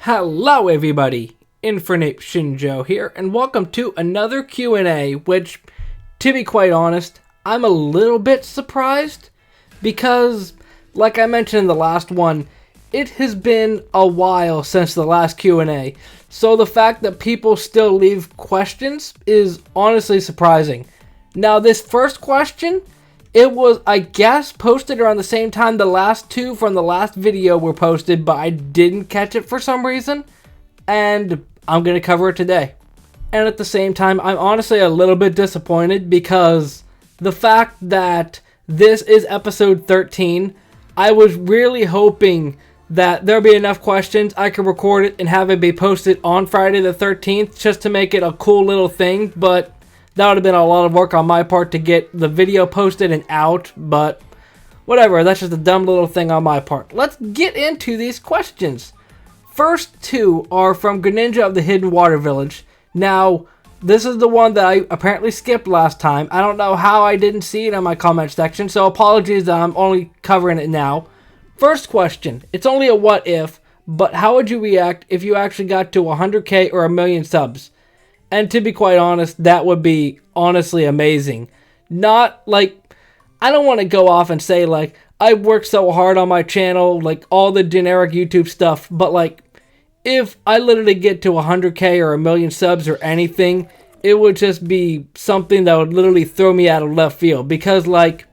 Hello everybody, Infernape Shinjo here, and welcome to another Q&A, which, to be quite honest, I'm a little bit surprised, because, like I mentioned in the last one, it has been a while since the last Q&A, so the fact that people still leave questions is honestly surprising. Now this first question, it was, I guess, posted around the same time the last two from the last video were posted, but I didn't catch it for some reason, and I'm going to cover it today. And at the same time, I'm honestly a little bit disappointed because the fact that this is episode 13, I was really hoping that there'll be enough questions, I could record it and have it be posted on Friday the 13th just to make it a cool little thing, but that would have been a lot of work on my part to get the video posted and out, but whatever, that's just a dumb little thing on my part. Let's get into these questions. First two are from Greninja of the Hidden Water Village. Now, this is the one that I apparently skipped last time. I don't know how I didn't see it in my comment section, so apologies that I'm only covering it now. First question, it's only a what if, but how would you react if you actually got to 100k or a million subs? And to be quite honest, that would be honestly amazing. Not like, I don't want to go off and say like, I worked so hard on my channel, like all the generic YouTube stuff, but like, if I literally get to 100k or a million subs or anything, it would just be something that would literally throw me out of left field. Because like,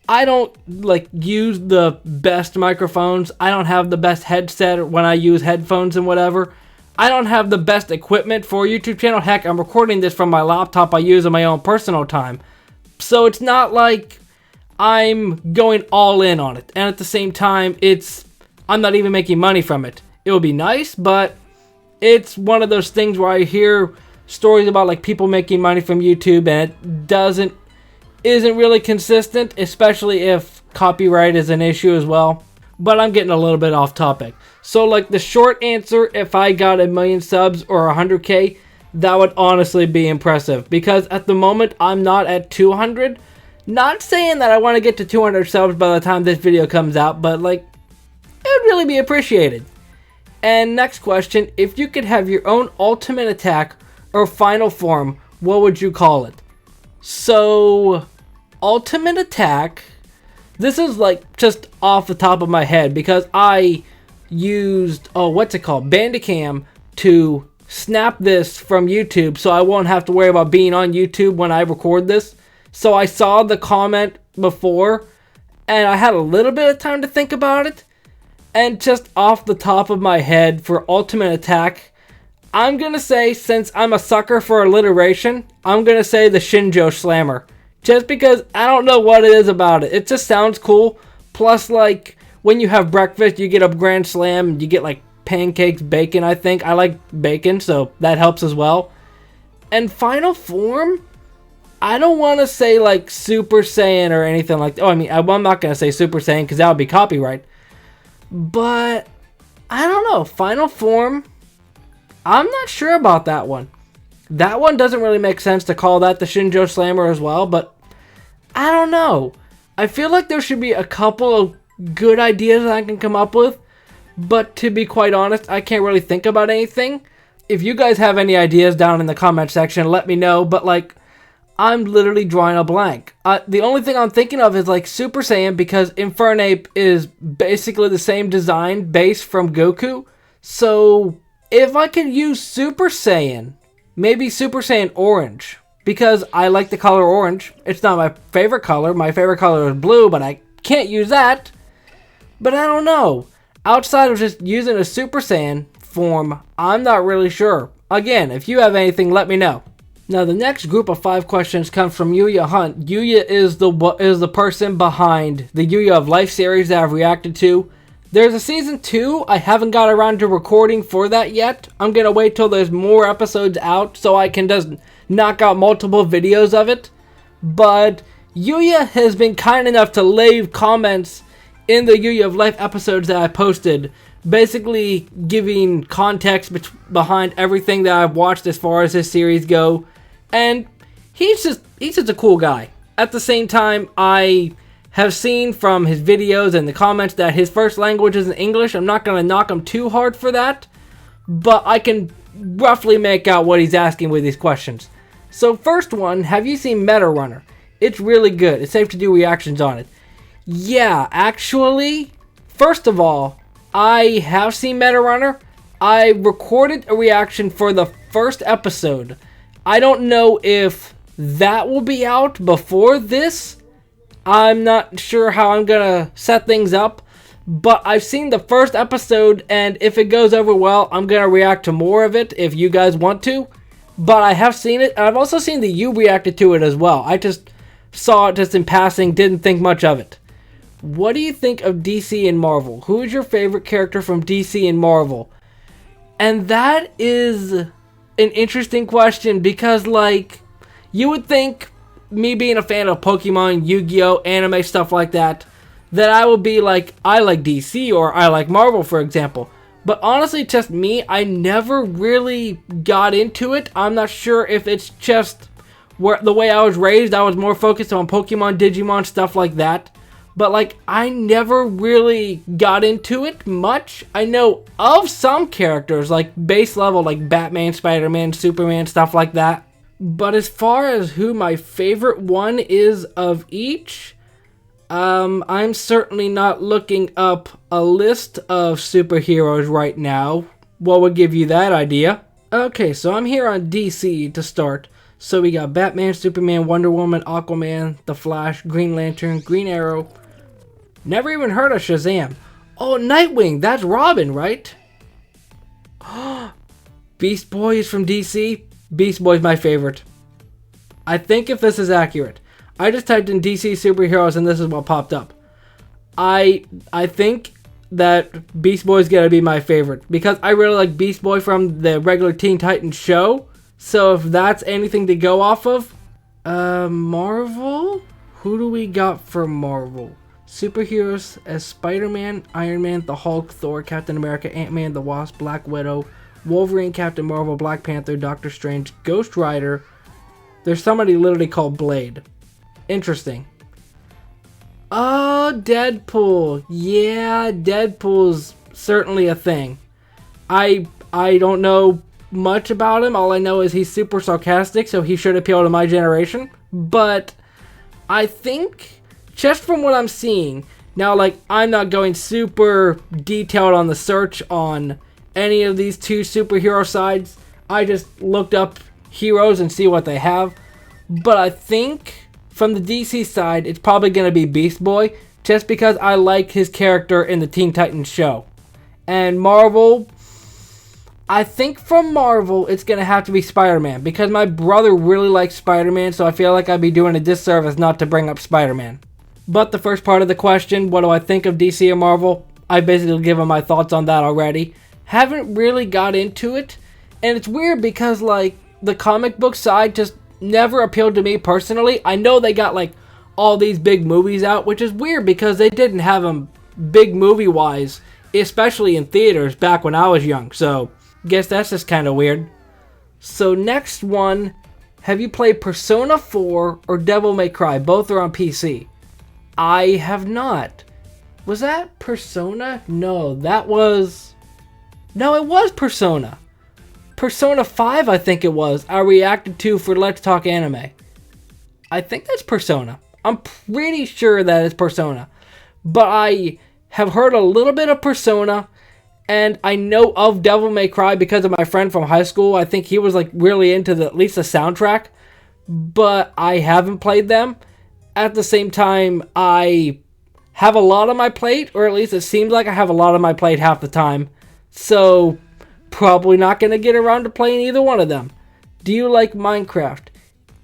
I don't like use the best microphones, I don't have the best headset when I use headphones and whatever. I don't have the best equipment for a YouTube channel. Heck, I'm recording this from my laptop I use in my own personal time. So it's not like I'm going all in on it. And at the same time, I'm not even making money from it. It would be nice, but it's one of those things where I hear stories about like people making money from YouTube and it isn't really consistent, especially if copyright is an issue as well. But I'm getting a little bit off topic. So like the short answer, if I got a million subs or 100k, that would honestly be impressive. Because at the moment, I'm not at 200. Not saying that I want to get to 200 subs by the time this video comes out, but like, it would really be appreciated. And next question, if you could have your own ultimate attack or final form, what would you call it? So, ultimate attack, this is like just off the top of my head because I used, Bandicam to snap this from YouTube so I won't have to worry about being on YouTube when I record this. So I saw the comment before and I had a little bit of time to think about it. And just off the top of my head for ultimate attack, I'm going to say, since I'm a sucker for alliteration, I'm going to say the Shinjo Slammer. Just because I don't know what it is about it. It just sounds cool. Plus, like, when you have breakfast, you get a grand slam. You get, like, pancakes, bacon, I think. I like bacon, so that helps as well. And final form, I don't want to say, like, Super Saiyan or anything like that. Oh, I mean, I'm not going to say Super Saiyan because that would be copyright. But, I don't know. Final form, I'm not sure about that one. That one doesn't really make sense to call that the Shinjo Slammer as well, but I don't know. I feel like there should be a couple of good ideas that I can come up with, but to be quite honest, I can't really think about anything. If you guys have any ideas down in the comment section, let me know, but like, I'm literally drawing a blank. The only thing I'm thinking of is like Super Saiyan because Infernape is basically the same design base from Goku. So if I could use Super Saiyan, maybe Super Saiyan Orange, because I like the color orange. It's not my favorite color. My favorite color is blue, but I can't use that. But I don't know. Outside of just using a Super Saiyan form, I'm not really sure. Again, if you have anything, let me know. Now, the next group of 5 questions comes from Yuya Hunt. Yuya is the person behind the Yuya of Life series that I've reacted to. There's a season 2. I haven't got around to recording for that yet. I'm going to wait till there's more episodes out so I can just knock out multiple videos of it. But Yuya has been kind enough to leave comments in the Yuya of Life episodes that I posted, basically giving context behind everything that I've watched as far as this series go. And he's just a cool guy. At the same time, I have seen from his videos and the comments that his first language isn't English. I'm not going to knock him too hard for that. but I can roughly make out what he's asking with these questions. So first one, have you seen Metarunner? It's really good. It's safe to do reactions on it. Yeah, actually, first of all, I have seen Metarunner. I recorded a reaction for the first episode. I don't know if that will be out before this. I'm not sure how I'm gonna set things up, but I've seen the first episode, and if it goes over well, I'm gonna react to more of it if you guys want to. But I have seen it, and I've also seen that you reacted to it as well. I just saw it just in passing, didn't think much of it. What do you think of DC and Marvel? Who is your favorite character from DC and Marvel? And that is an interesting question because, like, you would think, me being a fan of Pokemon, Yu-Gi-Oh, anime, stuff like that, that I would be like, I like DC or I like Marvel, for example. But honestly, just me, I never really got into it. I'm not sure if it's just the way I was raised. I was more focused on Pokemon, Digimon, stuff like that. But, like, I never really got into it much. I know of some characters, like base level, like Batman, Spider-Man, Superman, stuff like that. But as far as who my favorite one is of each, I'm certainly not looking up a list of superheroes right now. What would give you that idea? Okay, so I'm here on DC to start. So we got Batman, Superman, Wonder Woman, Aquaman, The Flash, Green Lantern, Green Arrow. Never even heard of Shazam. Oh, Nightwing, that's Robin, right? Beast Boy is from DC. Beast Boy's my favorite. I think if this is accurate. I just typed in DC superheroes and this is what popped up. I think that Beast Boy is gonna be my favorite because I really like Beast Boy from the regular Teen Titans show. So if that's anything to go off of, Marvel? Who do we got for Marvel? Superheroes as Spider-Man, Iron Man, the Hulk, Thor, Captain America, Ant-Man, the Wasp, Black Widow, Wolverine, Captain Marvel, Black Panther, Doctor Strange, Ghost Rider. There's somebody literally called Blade. Interesting. Oh, Deadpool. Yeah, Deadpool's certainly a thing. I don't know much about him. All I know is he's super sarcastic, so he should appeal to my generation. But I think, just from what I'm seeing, now, like, I'm not going super detailed on the search on any of these two superhero sides. I just looked up heroes and see what they have. But I think from the DC side, it's probably going to be Beast Boy, just because I like his character in the Teen Titans show. And Marvel, I think from Marvel, it's going to have to be Spider-Man, because my brother really likes Spider-Man, so I feel like I'd be doing a disservice not to bring up Spider-Man. But the first part of the question, what do I think of DC or Marvel? I basically given my thoughts on that already. Haven't really got into it, and it's weird because, like, the comic book side just never appealed to me personally. I know they got, like, all these big movies out, which is weird because they didn't have them big movie-wise, especially in theaters back when I was young, so guess that's just kind of weird. So next one, have you played Persona 4 or Devil May Cry? Both are on PC. I have not. Was that Persona? No, that was... No, it was Persona. Persona 5, I think it was. I reacted to for Let's Talk Anime. I think that's Persona. I'm pretty sure that is Persona. But I have heard a little bit of Persona, and I know of Devil May Cry because of my friend from high school. I think he was, like, really into at least the soundtrack. But I haven't played them. At the same time, I have a lot on my plate, or at least it seems like I have a lot on my plate half the time. So, probably not going to get around to playing either one of them. Do you like Minecraft?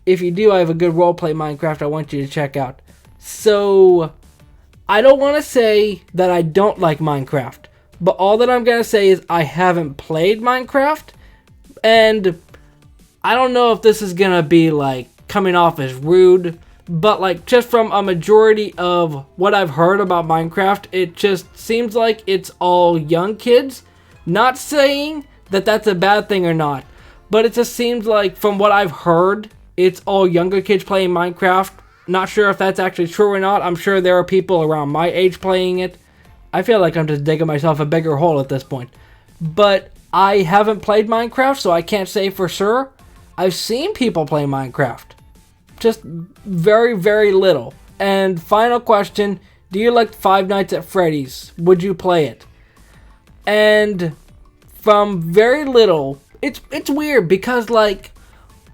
If you do, I have a good roleplay Minecraft I want you to check out. So, I don't want to say that I don't like Minecraft, but all that I'm going to say is I haven't played Minecraft, and I don't know if this is going to be, like, coming off as rude, but, like, just from a majority of what I've heard about Minecraft, it just seems like it's all young kids. Not saying that that's a bad thing or not, but it just seems like from what I've heard, it's all younger kids playing Minecraft. Not sure if that's actually true or not. I'm sure there are people around my age playing it. I feel like I'm just digging myself a bigger hole at this point. But I haven't played Minecraft, so I can't say for sure. I've seen people play Minecraft. Just very, very little. And final question, do you like Five Nights at Freddy's? Would you play it? And from very little, it's weird because like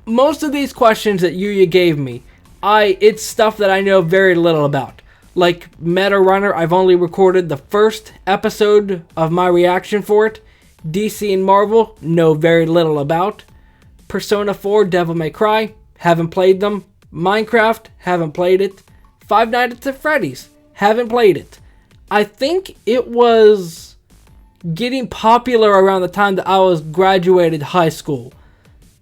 most of these questions that you gave me, it's stuff that I know very little about. Like Meta Runner, I've only recorded the first episode of my reaction for it. DC and Marvel, know very little about. Persona 4, Devil May Cry, haven't played them. Minecraft, haven't played it. Five Nights at Freddy's, haven't played it. I think it was getting popular around the time that I was graduated high school.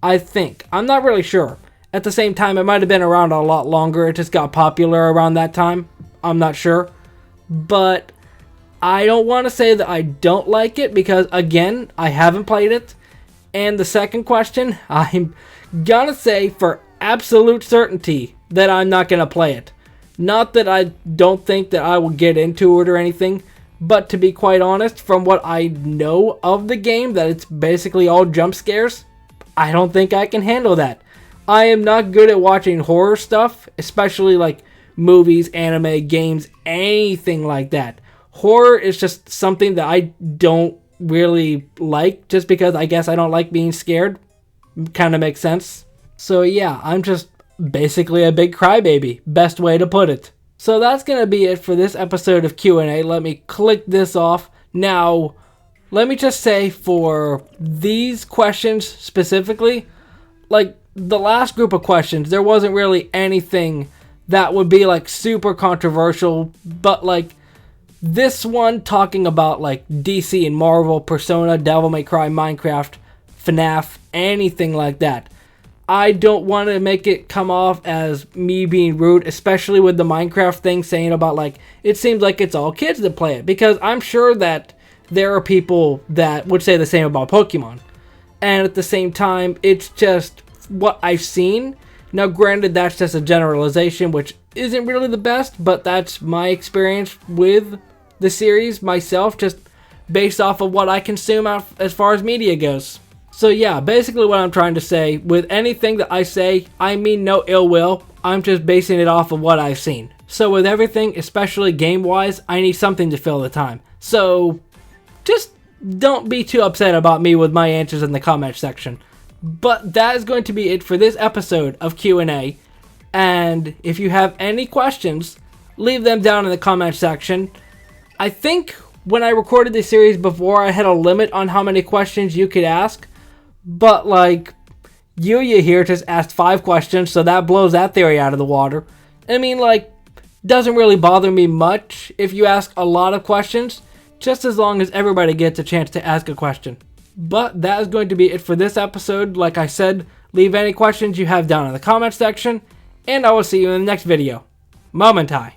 I think. I'm not really sure. At the same time, it might have been around a lot longer. It just got popular around that time. I'm not sure. But I don't want to say that I don't like it because, again, I haven't played it. And the second question, I'm gonna say for absolute certainty that I'm not gonna play it. Not that I don't think that I will get into it or anything, but to be quite honest, from what I know of the game, that it's basically all jump scares, I don't think I can handle that. I am not good at watching horror stuff, especially like movies, anime, games, anything like that. Horror is just something that I don't really like, just because I guess I don't like being scared. Kind of makes sense. So yeah, I'm just basically a big crybaby. Best way to put it. So that's going to be it for this episode of Q&A. Let me click this off. Now, let me just say for these questions specifically, like the last group of questions, there wasn't really anything that would be like super controversial, but like this one talking about like DC and Marvel, Persona, Devil May Cry, Minecraft, FNAF, anything like that. I don't want to make it come off as me being rude, especially with the Minecraft thing saying about like, it seems like it's all kids that play it, because I'm sure that there are people that would say the same about Pokemon. And at the same time, it's just what I've seen. Now granted, that's just a generalization, which isn't really the best, but that's my experience with the series myself, just based off of what I consume as far as media goes. So yeah, basically what I'm trying to say, with anything that I say, I mean no ill will, I'm just basing it off of what I've seen. So with everything, especially game-wise, I need something to fill the time. So just don't be too upset about me with my answers in the comment section. But that is going to be it for this episode of Q&A. And if you have any questions, leave them down in the comment section. I think when I recorded this series before, I had a limit on how many questions you could ask. But like, Yuya here just asked 5 questions, so that blows that theory out of the water. I mean, like, doesn't really bother me much if you ask a lot of questions, just as long as everybody gets a chance to ask a question. But that is going to be it for this episode. Like I said, leave any questions you have down in the comment section, and I will see you in the next video. Momentai.